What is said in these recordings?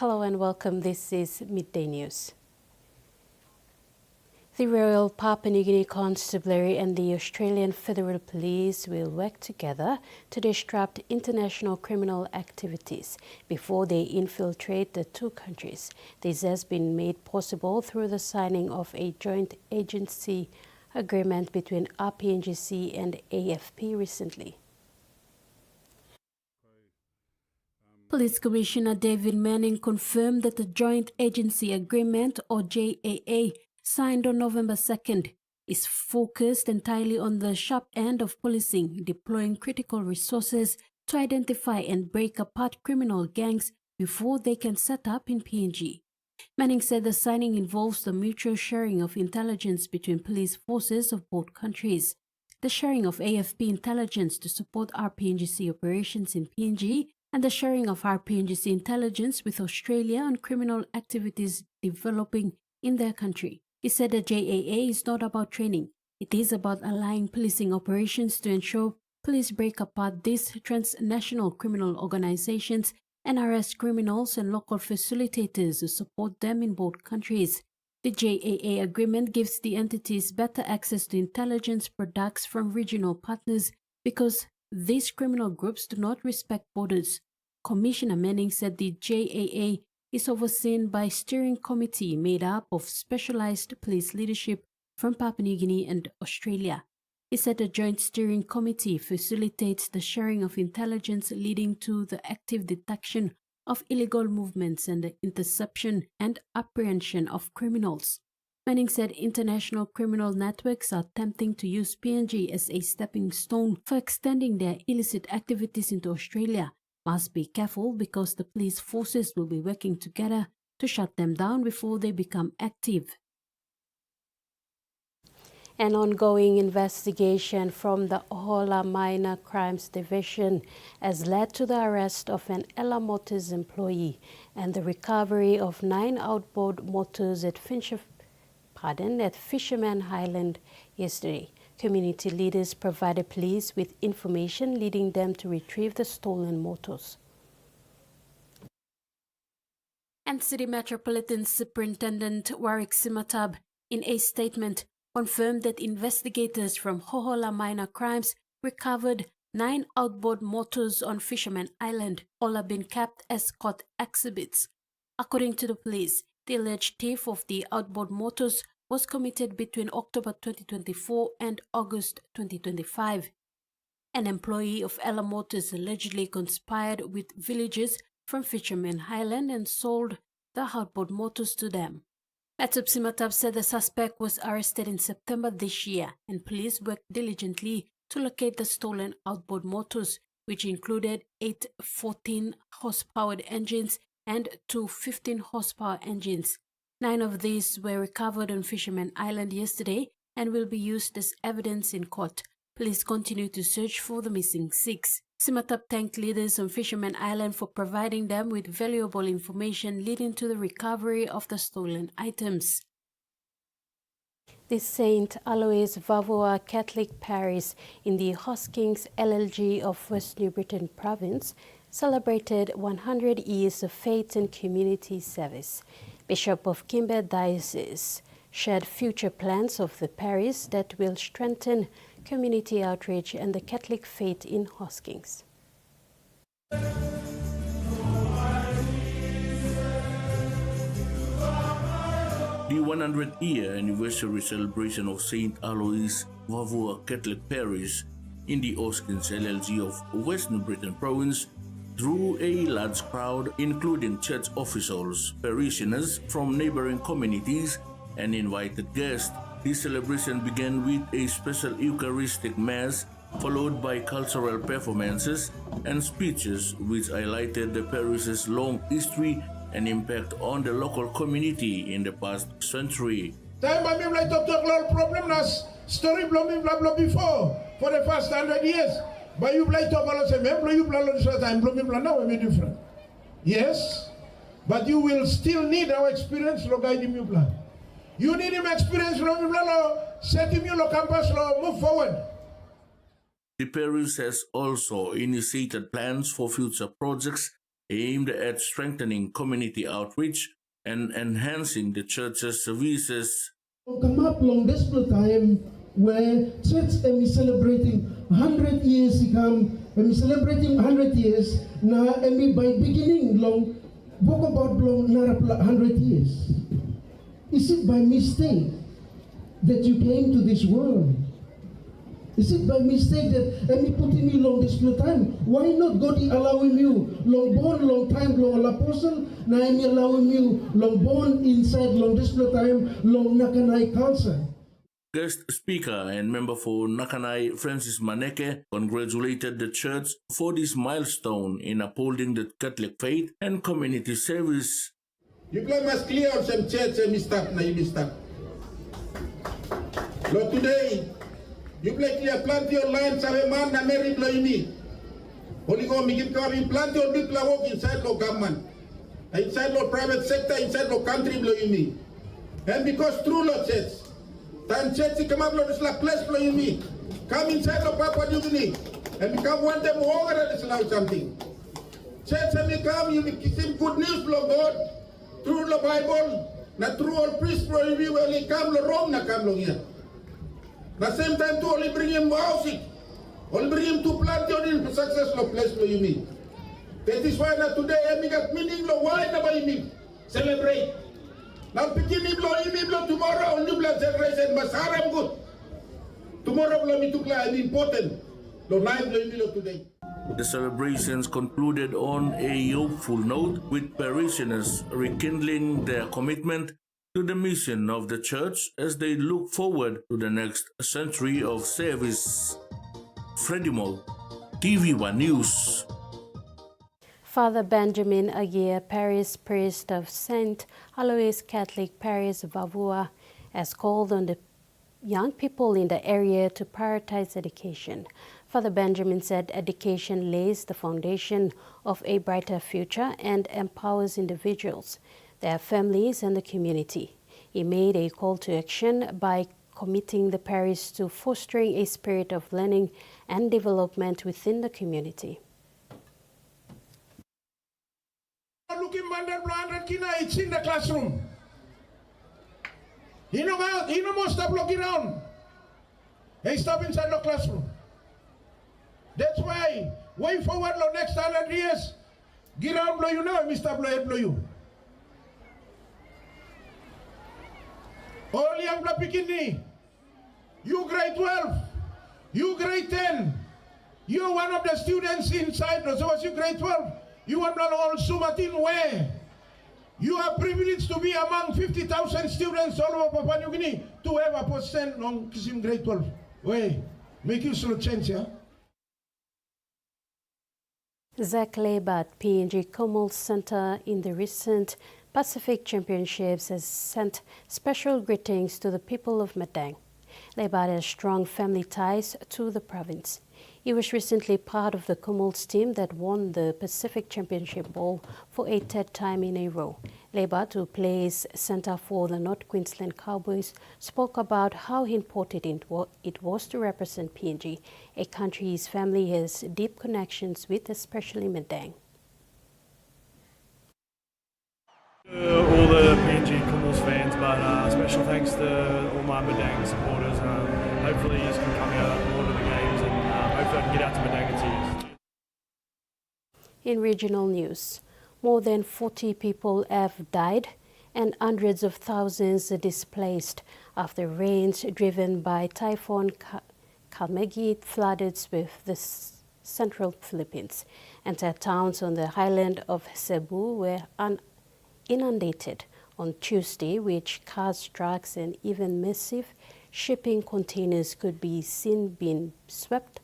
Hello and welcome. This is Midday News. The Royal Papua New Guinea Constabulary and the Australian Federal Police will work together to disrupt international criminal activities before they infiltrate the two countries. This has been made possible through the signing of a joint agency agreement between RPNGC and AFP recently. Police Commissioner David Manning confirmed that the Joint Agency Agreement, or JAA, signed on November 2nd, is focused entirely on the sharp end of policing, deploying critical resources to identify and break apart criminal gangs before they can set up in PNG. Manning said the signing involves the mutual sharing of intelligence between police forces of both countries, the sharing of AFP intelligence to support RPNGC operations in PNG, and the sharing of RPNGC intelligence with Australia on criminal activities developing in their country. He said the JAA is not about training. It is about aligning policing operations to ensure police break apart these transnational criminal organizations and arrest criminals and local facilitators who support them in both countries. The JAA agreement gives the entities better access to intelligence products from regional partners because these criminal groups do not respect borders. Commissioner Manning said the JAA is overseen by a steering committee made up of specialized police leadership from Papua New Guinea and Australia. He said the joint steering committee facilitates the sharing of intelligence leading to the active detection of illegal movements and the interception and apprehension of criminals. Manning said international criminal networks are attempting to use PNG as a stepping stone for extending their illicit activities into Australia. Must be careful because the police forces will be working together to shut them down before they become active. An ongoing investigation from the Ohola Minor Crimes Division has led to the arrest of an Ella Motors employee and the recovery of 9 outboard motors at Fisherman Island yesterday. Community leaders provided police with information leading them to retrieve the stolen motors. And City Metropolitan Superintendent Warwick Simatab, in a statement, confirmed that investigators from Ohola Minor Crimes recovered 9 outboard motors on Fisherman Island, all have been kept as court exhibits. According to the police, the alleged thief of the outboard motors was committed between October 2024 and August 2025. An employee of Ella Motors allegedly conspired with villagers from Fisherman Island and sold the outboard motors to them. Matsup Simatab said the suspect was arrested in September this year and police worked diligently to locate the stolen outboard motors, which included 8 14-horsepower engines and 2 15-horsepower engines. 9 of these were recovered on Fisherman Island yesterday and will be used as evidence in court. Police continue to search for the missing 6. Simatab thanked leaders on Fisherman Island for providing them with valuable information leading to the recovery of the stolen items. The St. Alois Vavua Catholic Parish in the Hoskins LLG of West New Britain Province celebrated 100 years of faith and community service. Bishop of Kimber Diocese shared future plans of the parish that will strengthen community outreach and the Catholic faith in Hoskins. The 100-year anniversary celebration of St. Alois Vavua Catholic Parish in the Hoskins LLG of West New Britain Province drew a large crowd, including church officials, parishioners from neighboring communities, and invited guests. The celebration began with a special Eucharistic Mass, followed by cultural performances and speeches which highlighted the parish's long history and impact on the local community in the past century. Story before for the past 100 years. But you play talk about say, you plan time, now will be different. Yes, but you will still need our experience to guide him. You need him experience set him campus move forward. The parish has also initiated plans for future projects aimed at strengthening community outreach and enhancing the church's services. Come up long this time where church is celebrating 100 years celebrating 100 years na by beginning long book about long 100 years. Is it by mistake that you came to this world? Is it by mistake that putting you long this time? Why not God allowing you long born long time long apostle na allowing you long born inside long this time long nakanay culture? Guest speaker and member for Nakanai, Francis Maneke, congratulated the church for this milestone in upholding the Catholic faith and community service. You must clear out some church and mistake na you mistake. Lord, today, you play clear plenty of land sa man na merit lo ini. Holy God, make kami plenty of people work inside lo government, inside lo private sector, inside lo country lo ini. And because true lo church, time church come up lo this la place lo ini. Come inside lo Papua New Guinea and become one them over this now something. Church and come, you make good news lo God through the Bible. Na true all priest lo ini will come lo wrong na come lo here. At the same time, to only bring him housing, only bring him to plant in successful place for you mean. That is why now today I got meaning lo why na ba you celebrate. Now beginning lo you tomorrow only blood celebration masaram good. Tomorrow lo mi tukla important. Lo life lo you today. The celebrations concluded on a hopeful note, with parishioners rekindling their commitment to the mission of the church as they look forward to the next century of service. Freddie Mo, TVWAN News. Father Benjamin Aguirre, parish priest of St. Alois Catholic Parish Vavua, has called on the young people in the area to prioritize education. Father Benjamin said education lays the foundation of a brighter future and empowers individuals, their families and the community. He made a call to action by committing the parish to fostering a spirit of learning and development within the community. Looking it's in the classroom. You know most stop looking around. Hey, stop inside the classroom. That's why way forward the next 100 years, get out blow you now, Mr. Blow you. All young Bikini, you grade 12, you grade 10, you're one of the students inside, so as you grade 12, you are not all Sumatin where you are privileged to be among 50,000 students all over Papua New Guinea to have a percent on Kisim grade 12. Way, make you slow change, yeah? Zach Labat, PNG Commonwealth Center in the recent Pacific Championships, has sent special greetings to the people of Midday. Labat has strong family ties to the province. He was recently part of the Commonwealth team that won the Pacific Championship Bowl for a third time in a row. Labat, who plays center for the North Queensland Cowboys, spoke about how important it was to represent PNG, a country his family has deep connections with, especially Midday. All the PNG Commonwealth fans, but special thanks to all my Midday supporters. Hopefully you can come out more to the games and hopefully I can get out to Midday and see you. In regional news, more than 40 people have died and hundreds of thousands are displaced after rains driven by typhoon Kalmegi flooded with the central Philippines. Entire towns on the island of Cebu were inundated on Tuesday, which cars, trucks and even massive shipping containers could be seen being swept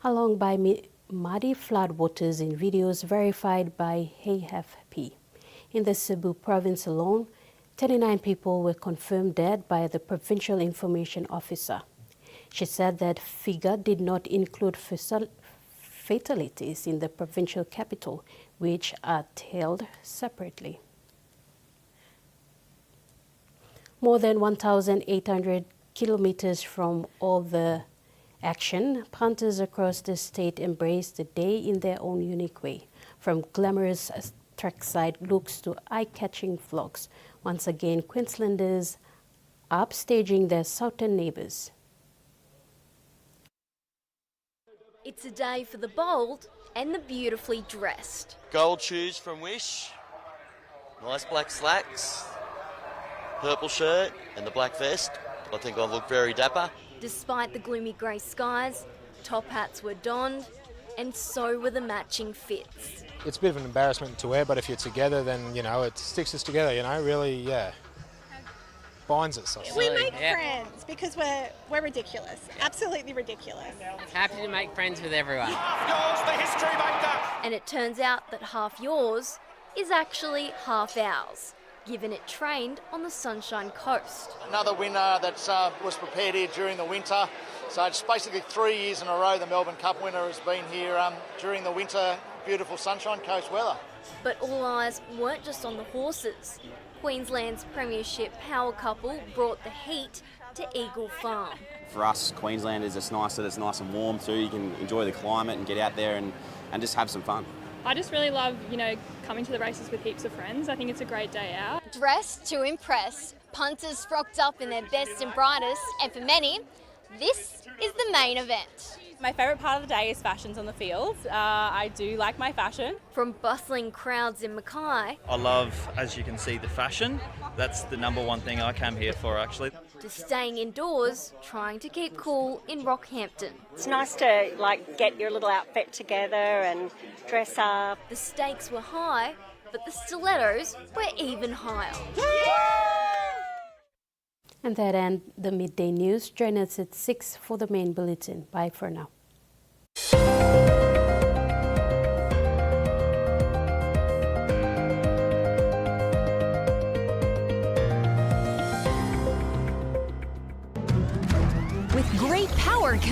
along by muddy floodwaters in videos verified by AFP. In the Cebu province alone, 39 people were confirmed dead by the provincial information officer. She said that figure did not include fatalities in the provincial capital, which are held separately. More than 1,800 kilometers from all the action, punters across the state embraced the day in their own unique way, from glamorous trackside looks to eye-catching vlogs. Once again, Queenslanders upstaging their southern neighbours. It's a day for the bold and the beautifully dressed. Gold shoes from Wish, nice black slacks, purple shirt and the black vest. I think I look very dapper. Despite the gloomy grey skies, top hats were donned and so were the matching fits. It's a bit of an embarrassment to wear, but if you're together, then, it sticks us together, really, binds us. We make friends because we're ridiculous, absolutely ridiculous. Happy to make friends with everyone. And it turns out that half yours is actually half ours, given it trained on the Sunshine Coast. Another winner that was prepared here during the winter. So it's basically 3 years in a row the Melbourne Cup winner has been here during the winter, beautiful Sunshine Coast weather. But all eyes weren't just on the horses. Queensland's premiership power couple brought the heat to Eagle Farm. For us Queenslanders, it's nice that it's nice and warm too. You can enjoy the climate and get out there and just have some fun. I just really love, coming to the races with heaps of friends. I think it's a great day out. Dressed to impress, punters frocked up in their best and brightest, and for many, this is the main event. My favourite part of the day is fashions on the fields. I do like my fashion. From bustling crowds in Mackay, I love, as you can see, the fashion. That's the number one thing I came here for, actually. to staying indoors, trying to keep cool in Rockhampton. It's nice to get your little outfit together and dress up. The stakes were high, but the stilettos were even higher. And that ends the Midday News. Join us at 6 for the main bulletin. Bye for now. With great power comes